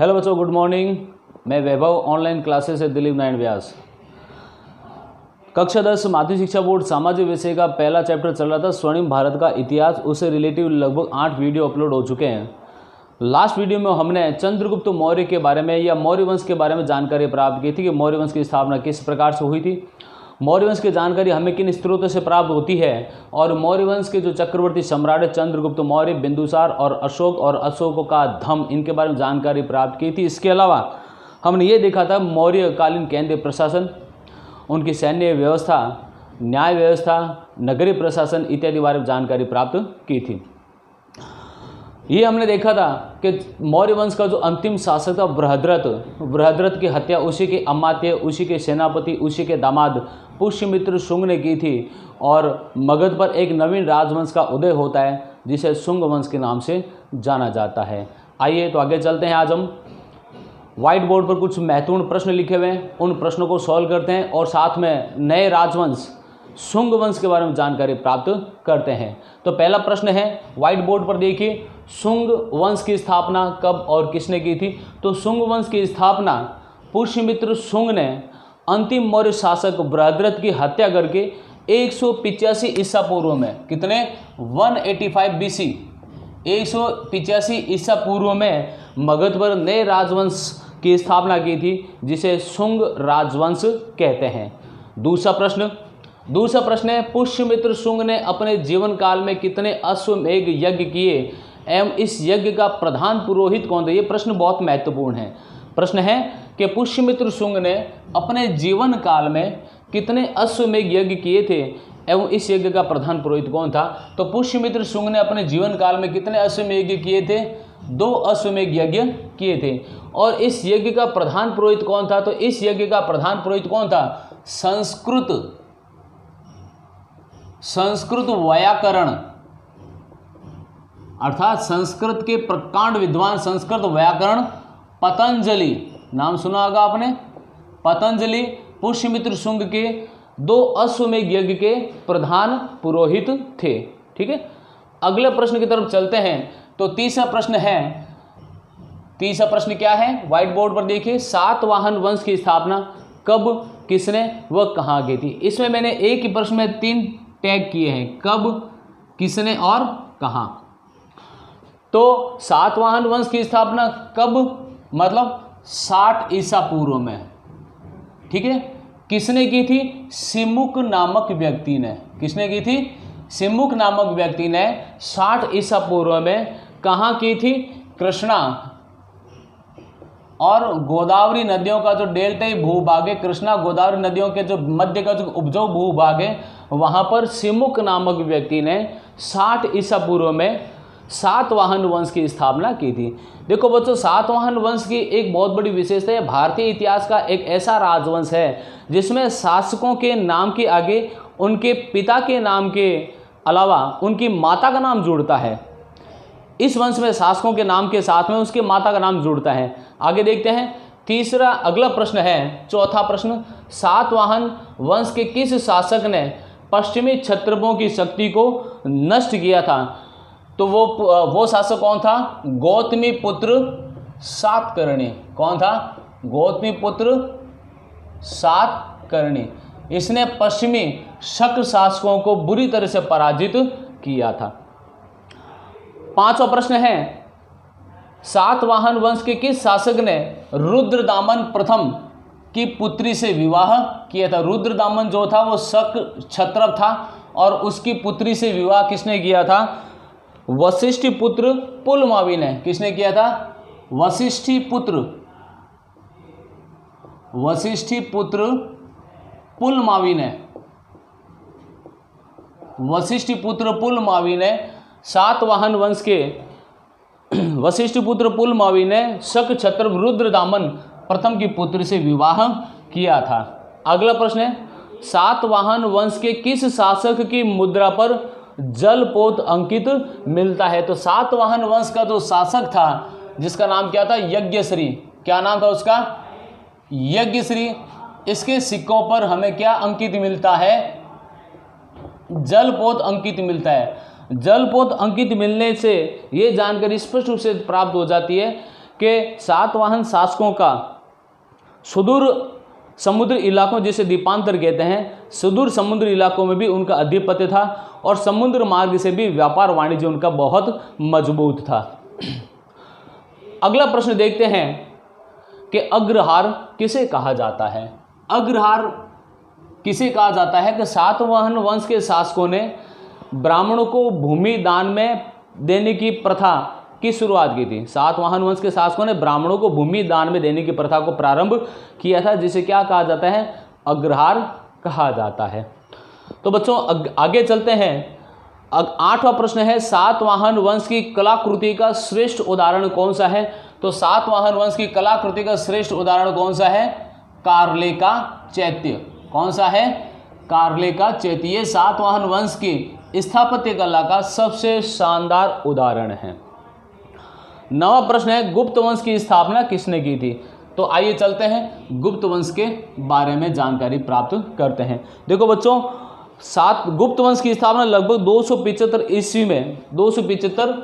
Hello बच्चों, good morning. मैं वैभव, online classes से दिलीप नारायण व्यास। कक्षा 10 माध्यमिक शिक्षा बोर्ड सामाजिक विषय का पहला चैप्टर चल रहा था, स्वर्णिम भारत का इतिहास। उससे रिलेटिव लगभग 8 वीडियो अपलोड हो चुके हैं। लास्ट वीडियो में हमने चंद्रगुप्त मौर्य के बारे में या मौर्य वंश के बारे में जानकारी प्राप्त की थी कि मौर्य वंश की स्थापना किस प्रकार से हुई थी। मौर्य वंश की जानकारी हमें किन स्रोतों से प्राप्त होती है और मौर्य वंश के जो चक्रवर्ती सम्राट चंद्रगुप्त मौर्य, बिंदुसार और अशोक का धम, इनके बारे में जानकारी प्राप्त की थी। इसके अलावा हमने ये देखा था मौर्यकालीन केंद्रीय प्रशासन, उनकी सैन्य व्यवस्था, न्याय व्यवस्था, नगरीय प्रशासन इत्यादि बारे में जानकारी प्राप्त की थी। ये हमने देखा था कि मौर्य वंश का जो अंतिम शासक था बृहद्रथ की हत्या उसी के अमात्य, उसी के सेनापति, उसी के दामाद पुष्यमित्र शुंग ने की थी और मगध पर एक नवीन राजवंश का उदय होता है जिसे शुंग वंश के नाम से जाना जाता है। आइए तो आगे चलते हैं। आज हम व्हाइट बोर्ड पर कुछ महत्वपूर्ण प्रश्न लिखे हुए हैं, उन प्रश्नों को सॉल्व करते हैं और साथ में नए राजवंश शुंग वंश के बारे में जानकारी प्राप्त करते हैं। तो पहला प्रश्न है, व्हाइट बोर्ड पर देखिए, शुंग वंश की स्थापना कब और किसने की थी? तो शुंग वंश की स्थापना पुष्यमित्र शुंग ने अंतिम मौर्य शासक बृहद्रथ की हत्या करके 185 ईसा पूर्व में, कितने 185 BC, 185 ईसा पूर्व में मगध पर नए राजवंश की स्थापना की थी जिसे शुंग राजवंश कहते हैं। दूसरा प्रश्न है, पुष्यमित्र शुंग ने अपने जीवन काल में कितने अश्वमेध यज्ञ किए एवं इस यज्ञ का प्रधान पुरोहित कौन था? ये प्रश्न बहुत महत्वपूर्ण है। प्रश्न है कि पुष्यमित्र शुंग ने अपने जीवन काल में कितने अश्वमेध यज्ञ किए थे एवं इस यज्ञ का प्रधान पुरोहित कौन था? तो पुष्यमित्र शुंग ने अपने जीवन काल में कितने अश्वमेध यज्ञ किए थे? 2 अश्वमेध यज्ञ किए थे। और इस यज्ञ का प्रधान पुरोहित कौन था? तो इस यज्ञ का प्रधान पुरोहित कौन था? संस्कृत व्याकरण, अर्थात संस्कृत के प्रकांड विद्वान, संस्कृत व्याकरण पतंजलि, नाम सुना होगा आपने। पतंजलि पुष्यमित्र शुंग के 2 अश्वमेध यज्ञ के प्रधान पुरोहित थे। ठीक है, अगले प्रश्न की तरफ चलते हैं। तो तीसरा प्रश्न क्या है? व्हाइट बोर्ड पर देखिए, सातवाहन वंश की स्थापना कब, किसने व कहाँ की थी? इसमें मैंने एक ही प्रश्न में 3 टैग किए हैं, कब, किसने और कहाँ। तो सातवाहन वंश की स्थापना कब, मतलब 60 ईसा पूर्व में। ठीक है, किसने की थी? सिमुक नामक व्यक्ति ने। किसने की थी? सिमुक नामक व्यक्ति ने 60 ईसा पूर्व में कहाँ की थी? कृष्णा और गोदावरी नदियों का जो डेल्टाई भूभाग है, कृष्णा गोदावरी नदियों के जो मध्य का जो उपजाऊ भूभाग है, वहाँ पर सिमुक नामक व्यक्ति ने 60 ईसा पूर्व में सातवाहन वंश की स्थापना की थी। देखो बच्चों, सातवाहन वंश की एक बहुत बड़ी विशेषता है, भारतीय इतिहास का एक ऐसा राजवंश है जिसमें शासकों के नाम के आगे उनके पिता के नाम के अलावा उनकी माता का नाम जुड़ता है। इस वंश में शासकों के नाम के साथ में उसके माता का नाम जुड़ता है। आगे देखते हैं। अगला प्रश्न है, चौथा प्रश्न, सातवाहन वंश के किस शासक ने पश्चिमी क्षत्रपों की शक्ति को नष्ट किया था? तो वो शासक कौन था? गौतमी पुत्र सातकर्णी। कौन था? गौतमी पुत्र सातकर्णी। इसने पश्चिमी शक शासकों को बुरी तरह से पराजित किया था। पांचवा प्रश्न है, सातवाहन वंश के किस शासक ने रुद्रदामन प्रथम की पुत्री से विवाह किया था? रुद्रदामन जो था वो शक क्षत्रप था और उसकी पुत्री से विवाह किसने किया था? वशिष्ठ पुत्र पुलमावी ने। किसने किया था? वशिष्ठी पुत्र पुलमावी ने। वशिष्ठ पुत्र पुलमावी ने सातवाहन वंश के वशिष्ठ पुत्र पुलमावी ने शक क्षत्रप रुद्रदामन प्रथम की पुत्री से विवाह किया था। अगला प्रश्न है, सातवाहन वंश के किस शासक की मुद्रा पर जलपोत अंकित मिलता है? तो सातवाहन वंश का जो शासक था जिसका नाम क्या था? यज्ञश्री। क्या नाम था उसका? यज्ञश्री। इसके सिक्कों पर हमें क्या अंकित मिलता है? जलपोत अंकित मिलता है। जलपोत अंकित मिलने से ये जानकारी स्पष्ट रूप से प्राप्त हो जाती है के सातवाहन शासकों का सुदूर समुद्री इलाकों, जिसे द्वीपांतर कहते हैं, सुदूर समुद्री इलाकों में भी उनका आधिपत्य था और समुद्र मार्ग से भी व्यापार वाणिज्य उनका बहुत मजबूत था। अगला प्रश्न देखते हैं कि अग्रहार किसे कहा जाता है। अग्रहार किसे कहा जाता है कि सातवाहन वंश के शासकों ने ब्राह्मणों को भूमि दान में देने की प्रथा की शुरुआत की थी। सातवाहन वंश के शासकों ने ब्राह्मणों को भूमि दान में देने की प्रथा को प्रारंभ किया था, जिसे क्या कहा जाता है, अग्रहार कहा जाता है। तो बच्चों आगे चलते हैं। 8वां प्रश्न है, सातवाहन वंश की कलाकृति का श्रेष्ठ उदाहरण कौन सा है। तो सातवाहन वंश की कलाकृति का श्रेष्ठ उदाहरण कौन सा है, कार्ले का चैत्य। कौन सा है, कार्ले का चैत्य। ये सातवाहन वंश की स्थापत्य कला का सबसे शानदार उदाहरण है। 9वां प्रश्न है, गुप्त वंश की स्थापना किसने की थी। तो आइए चलते हैं गुप्त वंश के बारे में जानकारी प्राप्त करते हैं। देखो बच्चों, गुप्त वंश की स्थापना लगभग 275 ईस्वी में, 275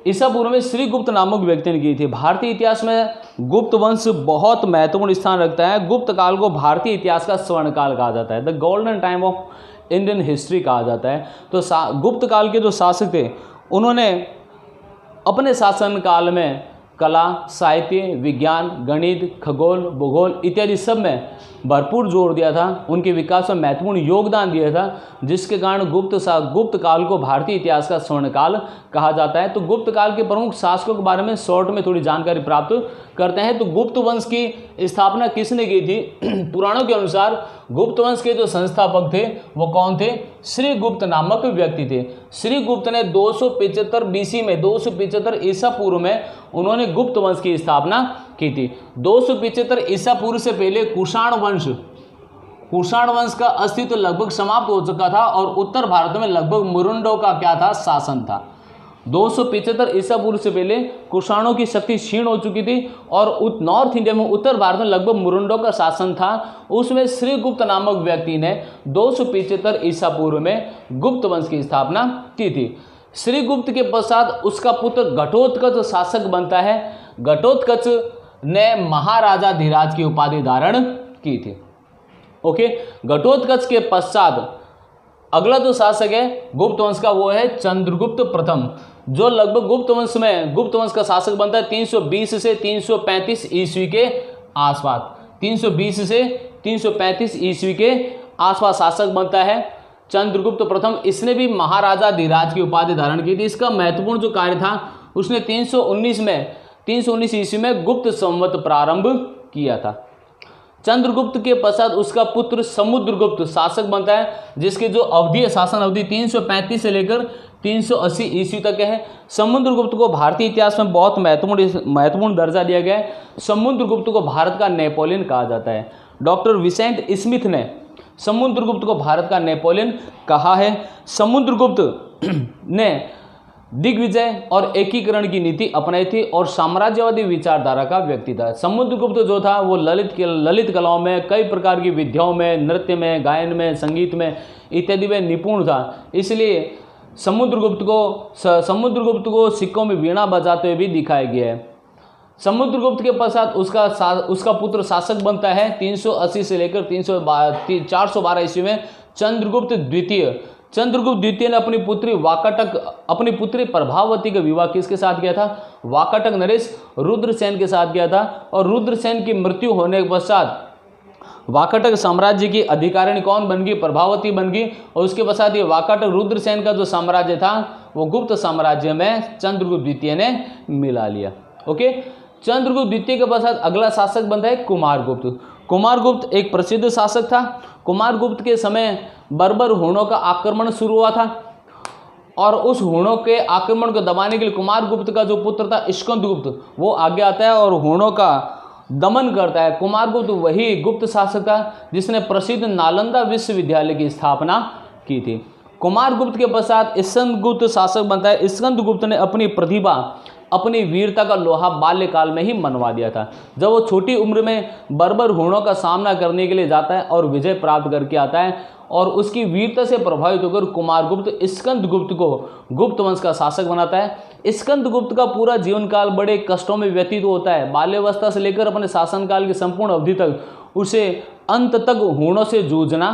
ईसा पूर्व में श्रीगुप्त नामक व्यक्ति ने की थी। भारतीय इतिहास में गुप्त वंश बहुत महत्वपूर्ण स्थान रखता है। गुप्त काल को भारतीय इतिहास का स्वर्ण काल कहा जाता है, the golden time of Indian history कहा जाता है। तो गुप्त काल के जो शासक थे, उन्होंने अपने शासन काल में कला, साहित्य, विज्ञान, गणित, खगोल, भूगोल इत्यादि सब में भरपूर जोर दिया था। उनके विकास में महत्वपूर्ण योगदान दिया था, जिसके कारण गुप्त काल को भारतीय इतिहास का स्वर्ण काल कहा जाता है। तो गुप्त काल के प्रमुख शासकों के बारे में शॉर्ट में थोड़ी जानकारी प्राप्त करते हैं। तो गुप्त वंश की स्थापना किसने की थी। पुराणों के अनुसार गुप्त वंश के जो संस्थापक थे वो कौन थे, श्रीगुप्त नामक व्यक्ति थे। श्रीगुप्त ने 275 बीसी में, 275 ईसा पूर्व में उन्होंने गुप्त वंश की स्थापना की थी। 275 ईसा पूर्व से पहले कुषाण वंश का अस्तित्व लगभग समाप्त हो चुका था और उत्तर भारत में लगभग मुरुंडों का क्या था, शासन था। 275 ईसा पूर्व से पहले कुषाणों की शक्ति क्षीण हो चुकी थी और नॉर्थ इंडिया में, उत्तर भारत में लगभग मुरुंडों का शासन था। उसमें श्रीगुप्त नामक व्यक्ति ने 275 ईसा पूर्व में गुप्त वंश की स्थापना की थी। श्रीगुप्त के पश्चात उसका पुत्र घटोत्कच शासक बनता है। घटोत्कच ने महाराजा धीराज की उपाधि धारण की थी। ओके, घटोत्कच के पश्चात अगला जो शासक है गुप्त वंश का, वो है चंद्रगुप्त प्रथम, जो लगभग गुप्त वंश का शासक बनता है 320 से 335 ईस्वी के आसपास। 320 से 335 ईस्वी के आसपास शासक बनता है चंद्रगुप्त प्रथम। इसने भी महाराजा धीराज की उपाधि धारण की थी। इसका महत्वपूर्ण जो कार्य था, उसने 319 ईस्वी में गुप्त संवत प्रारंभ किया था। चंद्रगुप्त के पश्चात उसका पुत्र समुद्रगुप्त शासक बनता है, जिसकी जो अवधि है, शासन अवधि 335 से लेकर 380 ईस्वी तक है। समुद्रगुप्त को भारतीय इतिहास में बहुत महत्वपूर्ण दर्जा दिया गया है। समुद्रगुप्त को भारत का नेपोलियन कहा जाता है। डॉक्टर विसेंट स्मिथ ने समुद्रगुप्त को भारत का नेपोलियन कहा है। समुद्रगुप्त ने दिग्विजय और एकीकरण की नीति अपनाई थी और साम्राज्यवादी विचारधारा का व्यक्ति था। समुद्रगुप्त जो था वो ललित कलाओं में, कई प्रकार की विद्याओं में, नृत्य में, गायन में, संगीत में इत्यादि में निपुण था। इसलिए समुद्रगुप्त को सिक्कों में वीणा बजाते हुए भी दिखाया गया है। समुद्रगुप्त के पश्चात उसका पुत्र शासक बनता है 380 से लेकर 412 ईस्वी में चंद्रगुप्त द्वितीय। चंद्रगुप्त द्वितीय ने अपनी पुत्री प्रभावती का विवाह किसके साथ किया था, वाकाटक नरेश रुद्रसेन के साथ किया था। और रुद्रसेन की मृत्यु होने के पश्चात वाकाटक साम्राज्य की अधिकारिणी कौन बन गई, प्रभावती बन गई। और उसके पश्चात ये वाकाटक रुद्रसेन का जो साम्राज्य था वो गुप्त साम्राज्य में चंद्रगुप्त द्वितीय ने मिला लिया। ओके, चंद्रगुप्त द्वितीय के पश्चात अगला शासक बनता है कुमारगुप्त। कुमारगुप्त एक प्रसिद्ध शासक था। कुमारगुप्त के समय बर्बर हूणों का आक्रमण शुरू हुआ था और उस हूणों के आक्रमण को दबाने के लिए कुमारगुप्त का जो पुत्र था स्कंदगुप्त, वो आगे आता है और हूणों का दमन करता है। कुमारगुप्त वही गुप्त शासक था जिसने प्रसिद्ध नालंदा विश्वविद्यालय की स्थापना की थी। कुमारगुप्त के पश्चात स्कंदगुप्त शासक बनता है। स्कंदगुप्त ने अपनी प्रतिभा, अपनी वीरता का लोहा बाल्यकाल में ही मनवा दिया था। जब वो छोटी उम्र में बर्बर हुणों का सामना करने के लिए जाता है और विजय प्राप्त करके आता है, और उसकी वीरता से प्रभावित होकर कुमारगुप्त स्कंदगुप्त को गुप्त वंश का शासक बनाता है। स्कंदगुप्त का पूरा जीवन काल बड़े कष्टों में व्यतीत होता है। बाल्यावस्था से लेकर अपने शासनकाल की संपूर्ण अवधि तक उसे अंत तक हुणों से जूझना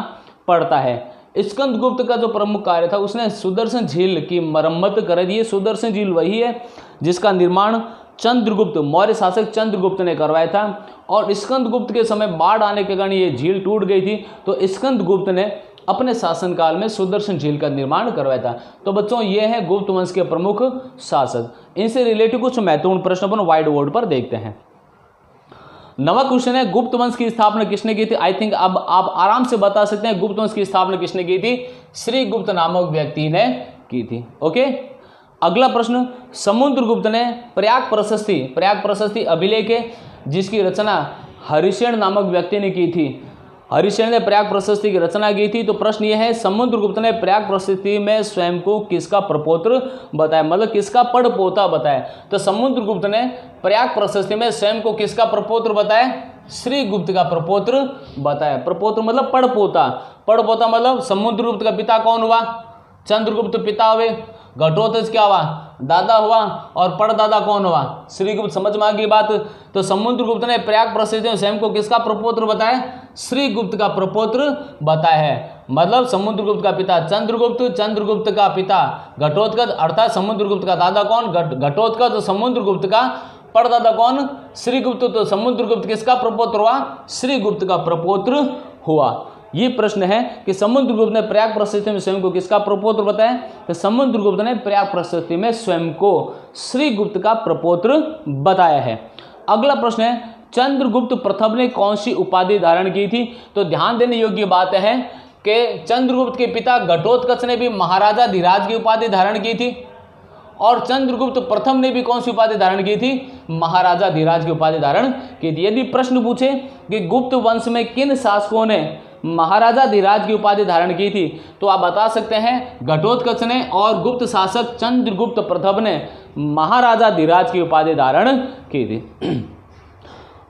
पड़ता है। स्कंदगुप्त का जो प्रमुख कार्य था, उसने सुदर्शन झील की मरम्मत कर दी है। सुदर्शन झील वही है जिसका निर्माण चंद्रगुप्त, मौर्य शासक चंद्रगुप्त ने करवाया था, और स्कंदगुप्त के समय बाढ़ आने के कारण ये झील टूट गई थी, तो स्कंदगुप्त ने अपने शासनकाल में सुदर्शन झील का निर्माण करवाया था। तो बच्चों, ये है गुप्त वंश के प्रमुख शासक। इनसे रिलेटेड कुछ महत्वपूर्ण प्रश्न अपन व्हाइट बोर्ड पर देखते हैं। नवा क्वेश्चन है, गुप्त वंश की स्थापना किसने की थी? आई थिंक अब आप आराम से बता सकते हैं गुप्त वंश की स्थापना किसने की थी? श्रीगुप्त नामक व्यक्ति ने की थी। ओके, अगला प्रश्न, समुद्रगुप्त ने प्रयाग प्रशस्ति अभिलेख है जिसकी रचना हरिसेन नामक व्यक्ति ने की थी। हरिसेन ने प्रयाग प्रशस्ति की रचना की थी। तो प्रश्न यह है, समुद्रगुप्त ने प्रयाग प्रशस्ति में स्वयं को किसका प्रपौत्र बताया, मतलब किसका पड़पोता बताया? तो समुद्रगुप्त ने प्रयाग प्रशस्ति में स्वयं को किसका प्रपौत्र बताया? श्रीगुप्त का प्रपौत्र बताया। प्रपौत्र मतलब पड़पोता। पड़पोता मतलब समुद्रगुप्त का पिता कौन हुआ? चंद्रगुप्त पिता हुए, घटोत्कच क्या हुआ? दादा हुआ, और परदादा कौन हुआ? श्रीगुप्त। समझ में आ गई बात? तो समुद्रगुप्त ने प्रयाग प्रशस्ति में स्वयं को किसका प्रपौत्र बताया? श्रीगुप्त का प्रपौत्र बताया है। मतलब समुद्रगुप्त का पिता चंद्रगुप्त, चंद्रगुप्त का पिता घटोत्कच, अर्थात समुद्रगुप्त का दादा कौन? घटोत्कच। तो समुद्रगुप्त का परदादा कौन? श्रीगुप्त। तो समुद्रगुप्त किसका प्रपौत्र हुआ? श्रीगुप्त का प्रपौत्र हुआ। ये प्रश्न है कि समुद्रगुप्त ने प्रयाग प्रशस्ति में स्वयं को किसका प्रपौत्र बताया? तो समुद्रगुप्त ने प्रयाग प्रशस्ति में स्वयं को श्रीगुप्त का प्रपौत्र बताया है। अगला प्रश्न है, चंद्रगुप्त प्रथम ने कौन सी उपाधि धारण की थी? तो ध्यान देने योग्य बात है कि चंद्रगुप्त के पिता घटोत्कच ने भी महाराजा धीराज की उपाधि धारण की थी, और चंद्रगुप्त प्रथम ने भी कौन सी उपाधि धारण की थी? महाराजा धीराज की उपाधि धारण की थी। यदि प्रश्न पूछे कि गुप्त वंश में किन शासकों ने महाराजा धीराज की उपाधि धारण की थी, तो आप बता सकते हैं घटोत्कच ने, और गुप्त शासक चंद्रगुप्त प्रथम ने महाराजा धीराज की उपाधि धारण की थी।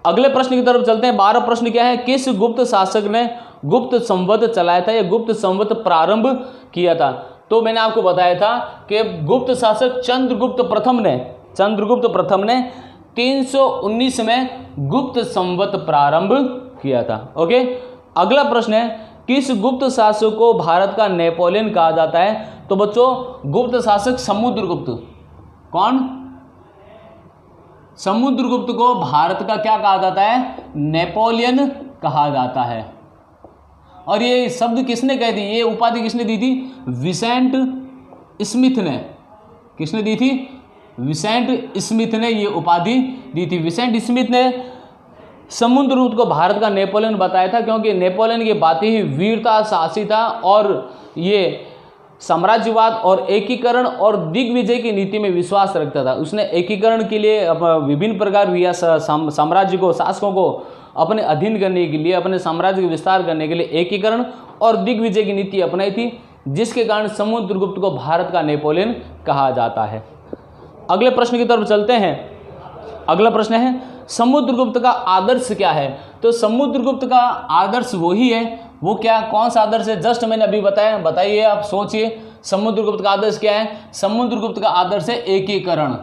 अगले प्रश्न की तरफ चलते हैं। 12 प्रश्न क्या है? किस गुप्त शासक ने गुप्त संवत चलाया था या गुप्त संवत प्रारंभ किया था? तो मैंने आपको बताया था कि गुप्त शासक चंद्रगुप्त प्रथम ने 319 में गुप्त संवत प्रारंभ किया था। ओके, अगला प्रश्न है, किस गुप्त शासक को भारत का नेपोलियन कहा जाता है? तो बच्चों, गुप्त शासक समुद्रगुप्त। कौन? समुद्रगुप्त को भारत का क्या कहा जाता है? नेपोलियन कहा जाता है। और ये शब्द किसने कह दी, ये उपाधि किसने दी थी? विसेंट स्मिथ ने। किसने दी थी? विसेंट स्मिथ ने ये उपाधि दी थी। विसेंट स्मिथ ने समुद्रगुप्त को भारत का नेपोलियन बताया था, क्योंकि नेपोलियन की बातें ही वीरता, साहसी था, और ये साम्राज्यवाद और एकीकरण और दिग्विजय की नीति में विश्वास रखता था। उसने एकीकरण के लिए विभिन्न प्रकार साम्राज्य को, शासकों को अपने अधीन करने के लिए, अपने साम्राज्य का विस्तार करने के लिए एकीकरण और दिग्विजय की नीति अपनाई थी, जिसके कारण समुद्रगुप्त को भारत का नेपोलियन कहा जाता है। अगले प्रश्न की तरफ चलते हैं। अगला प्रश्न है, समुद्रगुप्त का आदर्श क्या है? तो समुद्रगुप्त का आदर्श वही है, वो क्या, कौन सा आदर्श है? जस्ट मैंने अभी बताया, बताइए, आप सोचिए समुद्रगुप्त का आदर्श क्या है? समुद्रगुप्त का आदर्श है एकीकरण।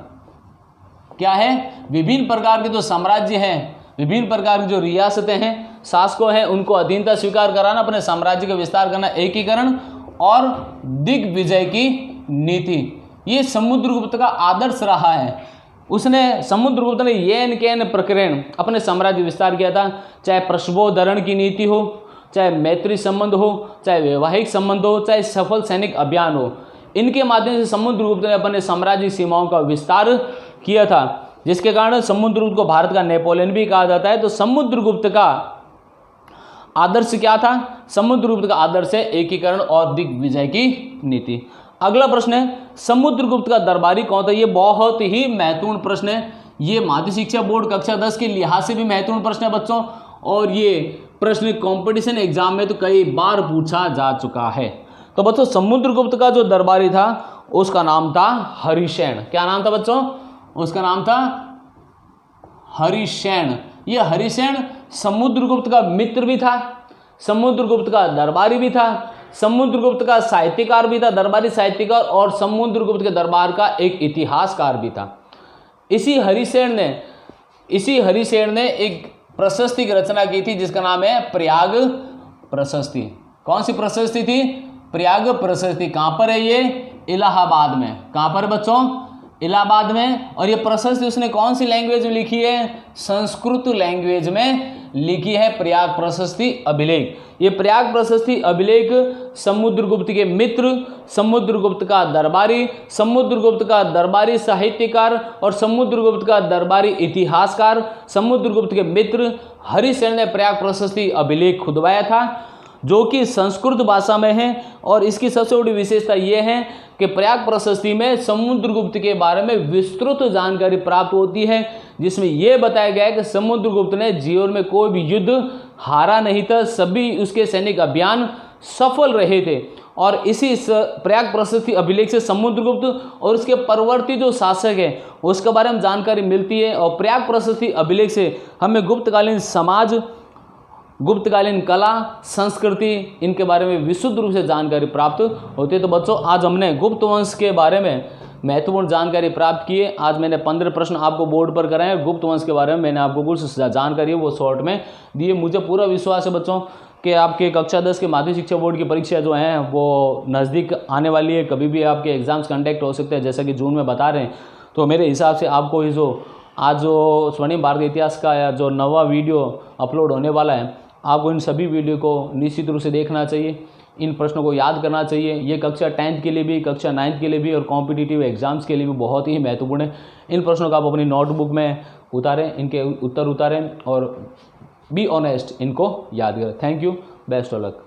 क्या है? विभिन्न प्रकार के जो साम्राज्य हैं, विभिन्न प्रकार की जो रियासतें हैं, शासकों हैं, उनको अधीनता स्वीकार कराना, अपने साम्राज्य का विस्तार करना, एकीकरण और दिग्विजय की नीति, ये समुद्रगुप्त का आदर्श रहा है। समुद्रगुप्त ने येन केन प्रकरण अपने साम्राज्य विस्तार किया था, चाहे प्रसवोद्धरण की नीति हो, चाहे मैत्री संबंध हो, चाहे वैवाहिक संबंध हो, चाहे सफल सैनिक अभियान हो, इनके माध्यम से समुद्रगुप्त ने अपने साम्राज्य सीमाओं का विस्तार किया था, जिसके कारण समुद्रगुप्त को भारत का नेपोलियन भी कहा जाता है। तो समुद्रगुप्त का आदर्श क्या था? समुद्रगुप्त का आदर्श है एकीकरण और दिग्विजय की नीति। अगला प्रश्न है, समुद्रगुप्त का दरबारी कौन था? ये बहुत ही महत्वपूर्ण प्रश्न है। ये माध्यमिक शिक्षा बोर्ड कक्षा 10 के लिहाज से भी महत्वपूर्ण प्रश्न है बच्चों, और ये प्रश्न कंपटीशन एग्जाम में तो कई बार पूछा जा चुका है। तो बच्चों समुद्रगुप्त का जो दरबारी था उसका नाम था हरिसेन। क्या नाम था बच्चों? उसका नाम था हरिसेन। ये हरिसेन समुद्रगुप्त का मित्र भी था, समुद्रगुप्त का दरबारी भी था, समुद्रगुप्त का साहित्यकार भी था, दरबारी साहित्यकार, और समुद्रगुप्त के दरबार का एक इतिहासकार भी था। इसी हरिसेन ने एक प्रशस्ति की रचना की थी जिसका नाम है प्रयाग प्रशस्ति। कौन सी प्रशस्ति थी? प्रयाग प्रशस्ति। कहां पर है ये? इलाहाबाद में। कहां पर बच्चों? इलाहाबाद में। और ये प्रशस्ति उसने कौन सी लैंग्वेज में लिखी है? संस्कृत लैंग्वेज में लिखी है, प्रयाग प्रशस्ति अभिलेख। ये प्रयाग प्रशस्ति अभिलेख समुद्रगुप्त के मित्र, समुद्रगुप्त का दरबारी, समुद्रगुप्त का दरबारी साहित्यकार और समुद्रगुप्त का दरबारी इतिहासकार, समुद्रगुप्त के मित्र हरिसेन ने प्रयाग प्रशस्ति अभिलेख खुदवाया था, जो कि संस्कृत भाषा में है। और इसकी सबसे बड़ी विशेषता यह है कि प्रयाग प्रशस्ति में समुद्रगुप्त के बारे में विस्तृत जानकारी प्राप्त होती है, जिसमें यह बताया गया है कि समुद्रगुप्त ने जीवन में कोई भी युद्ध हारा नहीं था, सभी उसके सैनिक अभियान सफल रहे थे। और इसी प्रयाग प्रशस्ति अभिलेख से समुद्रगुप्त और उसके परवर्ती जो शासक है उसके बारे में जानकारी मिलती है। और प्रयाग प्रशस्ति अभिलेख से हमें गुप्तकालीन समाज, गुप्तकालीन कला, संस्कृति, इनके बारे में विशुद्ध रूप से जानकारी प्राप्त होती है। तो बच्चों आज हमने गुप्त वंश के बारे में महत्वपूर्ण जानकारी प्राप्त की है। आज मैंने 15 प्रश्न आपको बोर्ड पर कराए हैं। गुप्त वंश के बारे में मैंने आपको कुछ जानकारी है वो शॉर्ट में दी है। मुझे पूरा विश्वास है बच्चों कि आपके कक्षा 10 के माध्यमिक शिक्षा बोर्ड की परीक्षा जो है वो नज़दीक आने वाली है। कभी भी आपके एग्जाम्स कंडक्ट हो सकते हैं, जैसा कि जून में बता रहे हैं। तो मेरे हिसाब से आपको ये जो स्वर्णिम भारत के इतिहास का या जो नवा वीडियो अपलोड होने वाला है, आपको इन सभी वीडियो को निश्चित रूप से देखना चाहिए, इन प्रश्नों को याद करना चाहिए। ये कक्षा 10th के लिए भी, कक्षा 9th के लिए भी और कॉम्पिटिटिव एग्जाम्स के लिए भी बहुत ही महत्वपूर्ण है। इन प्रश्नों को आप अपनी नोटबुक में उतारें, इनके उत्तर उतारें और बी ऑनेस्ट, इनको याद करें। Thank you, best of luck.